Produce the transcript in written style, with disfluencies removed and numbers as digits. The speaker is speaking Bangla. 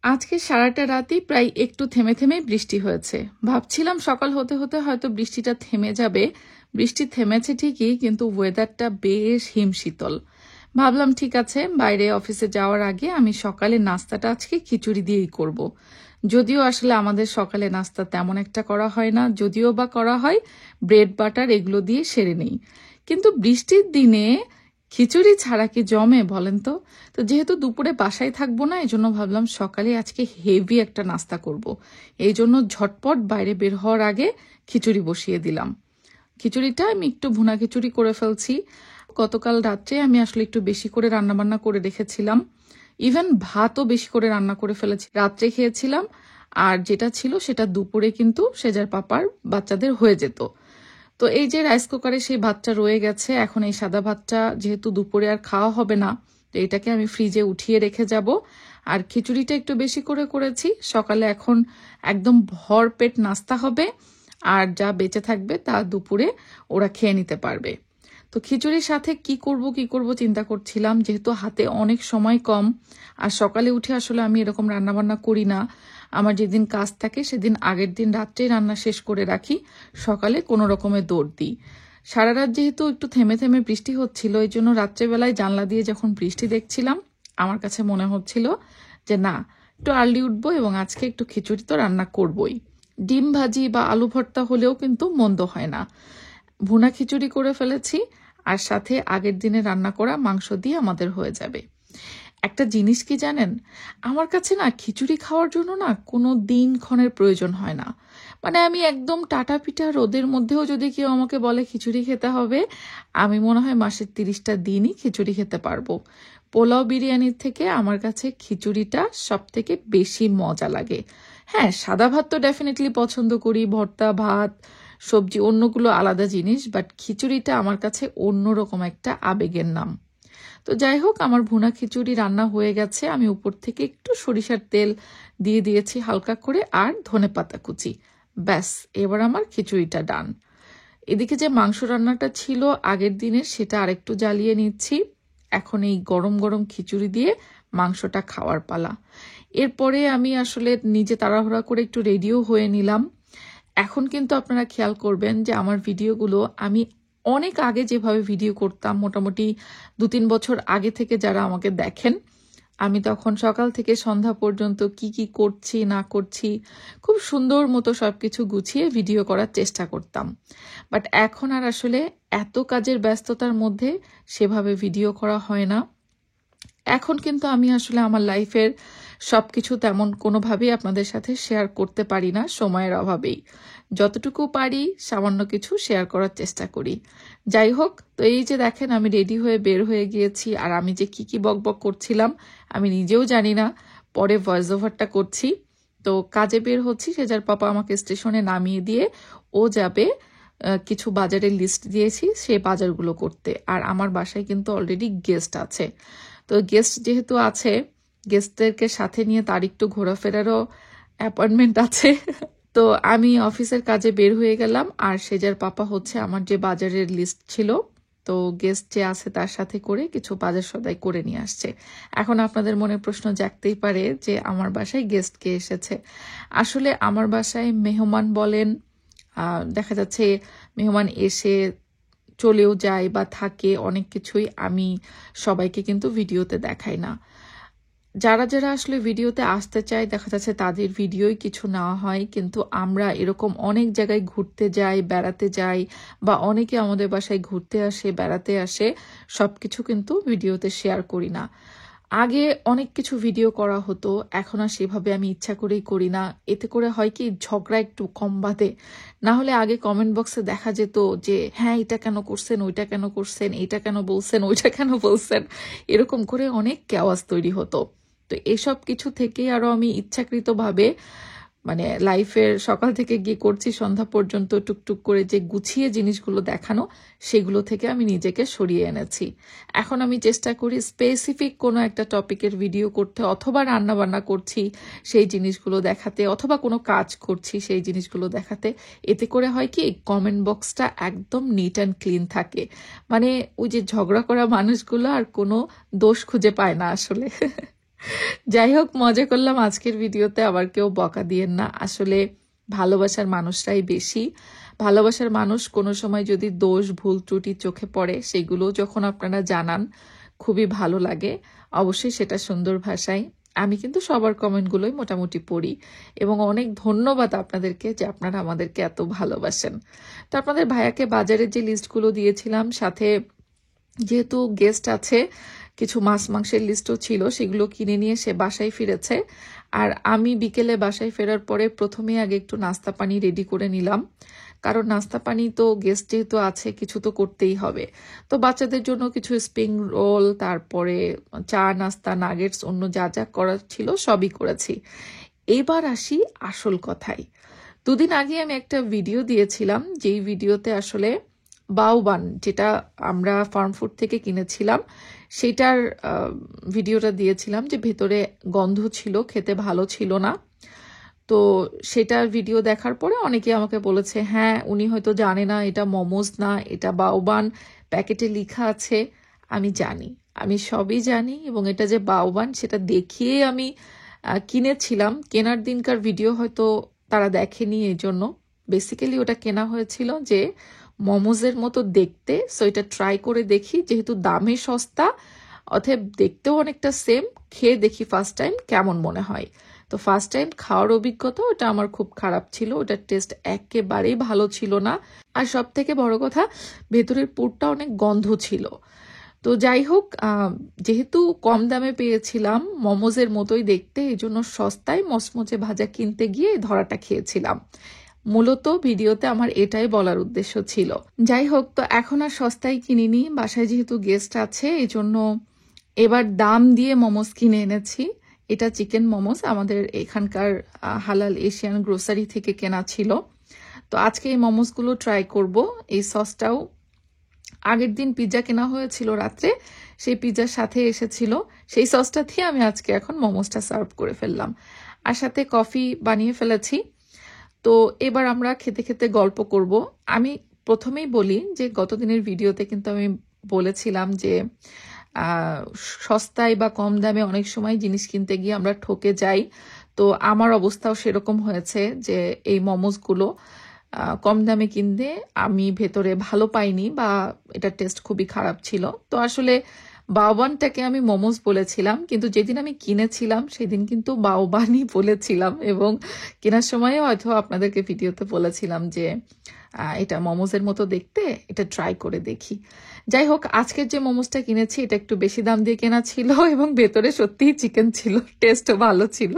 আজকে সারাটা রাতই প্রায় একটু থেমে থেমে বৃষ্টি হয়েছে। ভাবছিলাম সকাল হতে হতে হয়তো বৃষ্টিটা থেমে যাবে। বৃষ্টি থেমেছে ঠিকই, কিন্তু ওয়েদারটা বেশ হিমশীতল। ভাবলাম ঠিক আছে, বাইরে অফিসে যাওয়ার আগে আমি সকালে নাস্তাটা আজকে খিচুড়ি দিয়েই করব। যদিও আসলে আমাদের সকালে নাস্তা তেমন একটা করা হয় না, যদিও বা করা হয় ব্রেড বাটার এগুলো দিয়ে সেরে নেই। কিন্তু বৃষ্টির দিনে খিচুড়ি ছাড়া কি জমে বলেন তো? তো যেহেতু দুপুরে বাসায় থাকবো না, এজন্য ভাবলাম সকালে আজকে হেভি একটা নাস্তা করব। এই জন্য ঝটপট বাইরে বের হওয়ার আগে খিচুড়ি বসিয়ে দিলাম। খিচুড়িটা আমি একটু ভুনা খিচুড়ি করে ফেলছি। গতকাল রাত্রে আমি আসলে একটু বেশি করে রান্নাবান্না করে রেখেছিলাম। ইভেন ভাতও বেশি করে রান্না করে ফেলেছি, রাত্রে খেয়েছিলাম। আর যেটা ছিল সেটা দুপুরে কিন্তু সেজার পাপার বাচ্চাদের হয়ে যেত। তো এই যে রাইস কুকারে সেই ভাতটা রয়ে গেছে, এখন এই সাদা ভাতটা যেহেতু দুপুরে আর খাওয়া হবে না, তো এটাকে আমি ফ্রিজে উঠিয়ে রেখে যাব। আর খিচুড়িটা একটু বেশি করে করেছি, সকালে এখন একদম ভরপেট নাস্তা হবে। আর যা বেঁচে থাকবে তা দুপুরে ওরা খেয়ে নিতে পারবে। তো খিচুড়ির সাথে কি করব চিন্তা করছিলাম, যেহেতু হাতে অনেক সময় কম। আর সকালে উঠে আসলে আমি এরকম রান্নাবান্না করি না। আমার যেদিন কাজ থাকে সেদিন আগের দিন রাত্রেই রান্না শেষ করে রাখি, সকালে কোনো রকমে দৌড় দিই। সারা রাত যেহেতু একটু থেমে থেমে বৃষ্টি হচ্ছিল, এই জন্য রাত্রেবেলায় জানলা দিয়ে যখন বৃষ্টি দেখছিলাম, আমার কাছে মনে হচ্ছিল যে না, একটু আর্লি উঠবো এবং আজকে একটু খিচুড়ি তো রান্না করবই। ডিম ভাজি বা আলু ভর্তা হলেও কিন্তু মন্দ হয় না। ভুনা খিচুড়ি করে ফেলেছি, আর সাথে আগের দিনে রান্না করা মাংস দিয়ে আমাদের হয়ে যাবে। একটা জিনিস কি জানেন, আমার কাছে না খিচুড়ি খাওয়ার জন্য না কোনো দিনক্ষণের প্রয়োজন হয় না। মানে আমি একদম টাটা পিঠা রোদের মধ্যেও যদি কেউ আমাকে বলে খিচুড়ি খেতে হবে, আমি মনে হয় মাসের 30টা দিনই খিচুড়ি খেতে পারবো। পোলাও বিরিয়ানির থেকে আমার কাছে খিচুড়িটা সব থেকে বেশি মজা লাগে। হ্যাঁ, সাদা ভাত তো ডেফিনেটলি পছন্দ করি, ভর্তা ভাত সবজি অন্যগুলো আলাদা জিনিস, বাট খিচুড়িটা আমার কাছে অন্যরকম একটা আবেগের নাম। তো যাই হোক, আমার ভুনা খিচুড়ি রান্না হয়ে গেছে। আমি উপর থেকে একটু সরিষার তেল দিয়ে দিয়েছি হালকা করে, আর ধনেপাতা কুচি। ব্যাস, এবার আমার খিচুড়িটা ডান। এদিকে যে মাংস রান্নাটা ছিল আগের দিনের, সেটা আরেকটু জ্বালিয়ে নিচ্ছি। এখন এই গরম গরম খিচুড়ি দিয়ে মাংসটা খাওয়ার পালা। এরপরে আমি আসলে নিজে তাড়াহুড়া করে একটু রেডিও হয়ে নিলাম। এখন কিন্তু আপনারা খেয়াল করবেন যে আমার ভিডিওগুলো আমি অনেক আগে যেভাবে ভিডিও করতাম, মোটামুটি 2-3 বছর আগে থেকে যারা আমাকে দেখেন, আমি তখন সকাল থেকে সন্ধ্যা পর্যন্ত কি কি করছি না করছি খুব সুন্দর মতো সবকিছু গুছিয়ে ভিডিও করার চেষ্টা করতাম। বাট এখন আর আসলে এত কাজের ব্যস্ততার মধ্যে সেভাবে ভিডিও করা হয় না। এখন কিন্তু আমি আসলে আমার লাইফের সবকিছু তেমন কোনোভাবেই আপনাদের সাথে শেয়ার করতে পারি না, সময়ের অভাবেই। যতটুকু পারি সামান্য কিছু শেয়ার করার চেষ্টা করি। যাই হোক, তো এই যে দেখেন আমি রেডি হয়ে বের হয়ে গিয়েছি, আর আমি যে কি কি বকবক করছিলাম আমি নিজেও জানি না, পরে ভয়েস ওভারটা করছি। তো কাজে বের হচ্ছি, সেজার পাপা আমাকে স্টেশনে নামিয়ে দিয়ে ও যাবে কিছু বাজারের লিস্ট দিয়েছি সে বাজারগুলো করতে। আর আমার বাসায় কিন্তু অলরেডি গেস্ট আছে। তো গেস্ট যেহেতু আছে, গেস্টদেরকে সাথে নিয়ে তার একটু ঘোরাফেরারও অ্যাপয়েন্টমেন্ট আছে। তো আমি অফিসের কাজে বের হয়ে গেলাম, আর সেজার পাপা হচ্ছে আমার যে বাজারের লিস্ট ছিল, তো গেস্ট যে আছে তার সাথে করে কিছু বাজার সদাই করে নিয়ে আসছে। এখন আপনাদের মনে প্রশ্ন জাগতেই পারে যে আমার বাসায় গেস্ট কে এসেছে। আসলে আমার বাসায় মেহমান বলেন, দেখা যাচ্ছে মেহমান এসে চলেও যায় বা থাকে, অনেক কিছুই আমি সবাইকে কিন্তু ভিডিওতে দেখাই না। যারা যারা আসলে ভিডিওতে আসতে চায়, দেখা যাচ্ছে তাদের ভিডিওই কিছু নেওয়া হয়, কিন্তু আমরা এরকম অনেক জায়গায় ঘুরতে যাই, বেড়াতে যাই, বা অনেকে আমাদের বাসায় ঘুরতে আসে, বেড়াতে আসে, সবকিছু কিন্তু ভিডিওতে শেয়ার করি না। আগে অনেক কিছু ভিডিও করা হতো, এখন আর সেভাবে আমি ইচ্ছা করেই করি না। এতে করে হয় কি, ঝগড়া একটু কম বাঁধে। না হলে আগে কমেন্ট বক্সে দেখা যেত যে হ্যাঁ এটা কেন করছেন, ওইটা কেন করছেন, এইটা কেন বলছেন, ওইটা কেন বলছেন, এরকম করে অনেক কেওয়াজ তৈরি হতো। তো এসব কিছু থেকেই আরো আমি ইচ্ছাকৃতভাবে, মানে লাইফের সকাল থেকে গিয়ে করছি সন্ধ্যা পর্যন্ত টুকটুক করে যে গুছিয়ে জিনিসগুলো দেখানো, সেগুলো থেকে আমি নিজেকে সরিয়ে এনেছি। এখন আমি চেষ্টা করি স্পেসিফিক কোনো একটা টপিকের ভিডিও করতে, অথবা রান্না বান্না করছি সেই জিনিসগুলো দেখাতে, অথবা কোনো কাজ করছি সেই জিনিসগুলো দেখাতে। এতে করে হয় কি, কমেন্ট বক্সটা একদম নিট অ্যান্ড ক্লিন থাকে। মানে ওই যে ঝগড়া করা মানুষগুলো আর কোনো দোষ খুঁজে পায় না আসলে। যাই হোক, মজা করলাম আজকের ভিডিওতে, আবার কেউ বকা দিয়েন না। আসলে ভালোবাসার মানুষরাই বেশি। ভালোবাসার মানুষ কোনো সময় যদি দোষ ভুল ত্রুটি চোখে পড়ে, সেগুলো যখন আপনারা জানান খুবই ভালো লাগে, অবশ্যই সেটা সুন্দর ভাষায়। আমি কিন্তু সবার কমেন্টগুলোই মোটামুটি পড়ি এবং অনেক ধন্যবাদ আপনাদেরকে যে আপনারা আমাদেরকে এত ভালোবাসেন। তো আপনাদের ভাইয়াকে বাজারের যে লিস্টগুলো দিয়েছিলাম, সাথে যেহেতু গেস্ট আছে কিছু মাছ মাংসের লিস্টও ছিল, সেগুলো কিনে নিয়ে সে বাসায় ফিরেছে। আর আমি বিকেলে বাসায় ফেরার পরে প্রথমে আগে একটু নাস্তা পানি রেডি করে নিলাম, কারণ নাস্তা পানি তো গেস্ট যেহেতু আছে কিছু তো করতেই হবে। তো বাচ্চাদের জন্য কিছু স্প্রিং রোল, তারপরে চা নাস্তা, নাগেটস, অন্য যা যা করার ছিল সবই করেছি। এবার আসি আসল কথায়। দুদিন আগে আমি একটা ভিডিও দিয়েছিলাম, যেই ভিডিওতে আসলে বাউবান, যেটা আমরা ফার্ম ফুড থেকে কিনেছিলাম, সেটার ভিডিওটা দিয়েছিলাম, যে ভেতরে গন্ধ ছিল, খেতে ভালো ছিল না। তো সেটার ভিডিও দেখার পরে অনেকে আমাকে বলেছে, হ্যাঁ উনি হয়তো জানে না এটা মোমোজ না, এটা বাউবান, প্যাকেটে লেখা আছে। আমি জানি, আমি সবই জানি, এবং এটা যে বাউবান সেটা দেখিয়ে আমি কিনেছিলাম। কেনার দিনকার ভিডিও হয়তো তারা দেখেনি, এই জন্য বেসিক্যালি ওটা কেনা হয়েছিল যে মোমোজের মতো দেখতে, সো এটা ট্রাই করে দেখি, যেহেতু দামে সস্তা, অতএব দেখতেও অনেকটা সেম, খেয়ে দেখি ফার্স্ট টাইম কেমন মনে হয়। তো ফার্স্ট টাইম খাওয়ার অভিজ্ঞতা ওটা আমার খুব খারাপ ছিল, ওটার টেস্ট একেবারেই ভালো ছিল না। আর সব থেকে বড় কথা, ভেতরের পুরটা অনেক গন্ধ ছিল। তো যাই হোক, যেহেতু কম দামে পেয়েছিলাম, মোমোজের মতোই দেখতে, এই জন্য সস্তায় মচমচে ভাজা কিনতে গিয়ে ধরাটা খেয়েছিলাম। মূলত ভিডিওতে আমার এটাই বলার উদ্দেশ্য ছিল। যাই হোক, তো এখন আর সস্তায় কিনিনি, বাসায় যেহেতু গেস্ট আছে এই জন্য এবার দাম দিয়ে মোমোজ কিনে এনেছি। এটা চিকেন মোমোজ, আমাদের এখানকার হালাল এশিয়ান গ্রোসারি থেকে কেনা ছিল। তো আজকে এই মোমোজগুলো ট্রাই করব। এই সসটাও আগের দিন পিৎজা কেনা হয়েছিল রাত্রে, সেই পিৎজার সাথে এসেছিল, সেই সসটা দিয়ে আমি আজকে এখন মোমোজটা সার্ভ করে ফেললাম। আর সাথে কফি বানিয়ে ফেলেছি। তো এবার আমরা খেতে খেতে গল্প করব। আমি প্রথমেই বলি যে গত দিনের ভিডিওতে কিন্তু আমি বলেছিলাম যে সস্তায় বা কম দামে অনেক সময় জিনিস কিনতে গিয়ে আমরা ঠকে যাই। তো আমার অবস্থাও সেরকম হয়েছে, যে এই মোমোজগুলো কম দামে কিনতে আমি ভেতরে ভালো পাইনি, বা এটা টেস্ট খুবই খারাপ ছিল। তো আসলে বাউবানটাকে আমি মোমোজ বলেছিলাম, কিন্তু যেদিন আমি কিনেছিলাম সেদিন কিন্তু বাউবানই বলেছিলাম, এবং কেনার সময় হয়তো আপনাদেরকে ভিডিওতে বলেছিলাম যে এটা মোমোজের মতো দেখতে, এটা ট্রাই করে দেখি। যাই হোক, আজকের যে মোমোজটা কিনেছি এটা একটু বেশি দাম দিয়ে কেনা ছিল, এবং ভেতরে সত্যিই চিকেন ছিল, টেস্টও ভালো ছিল।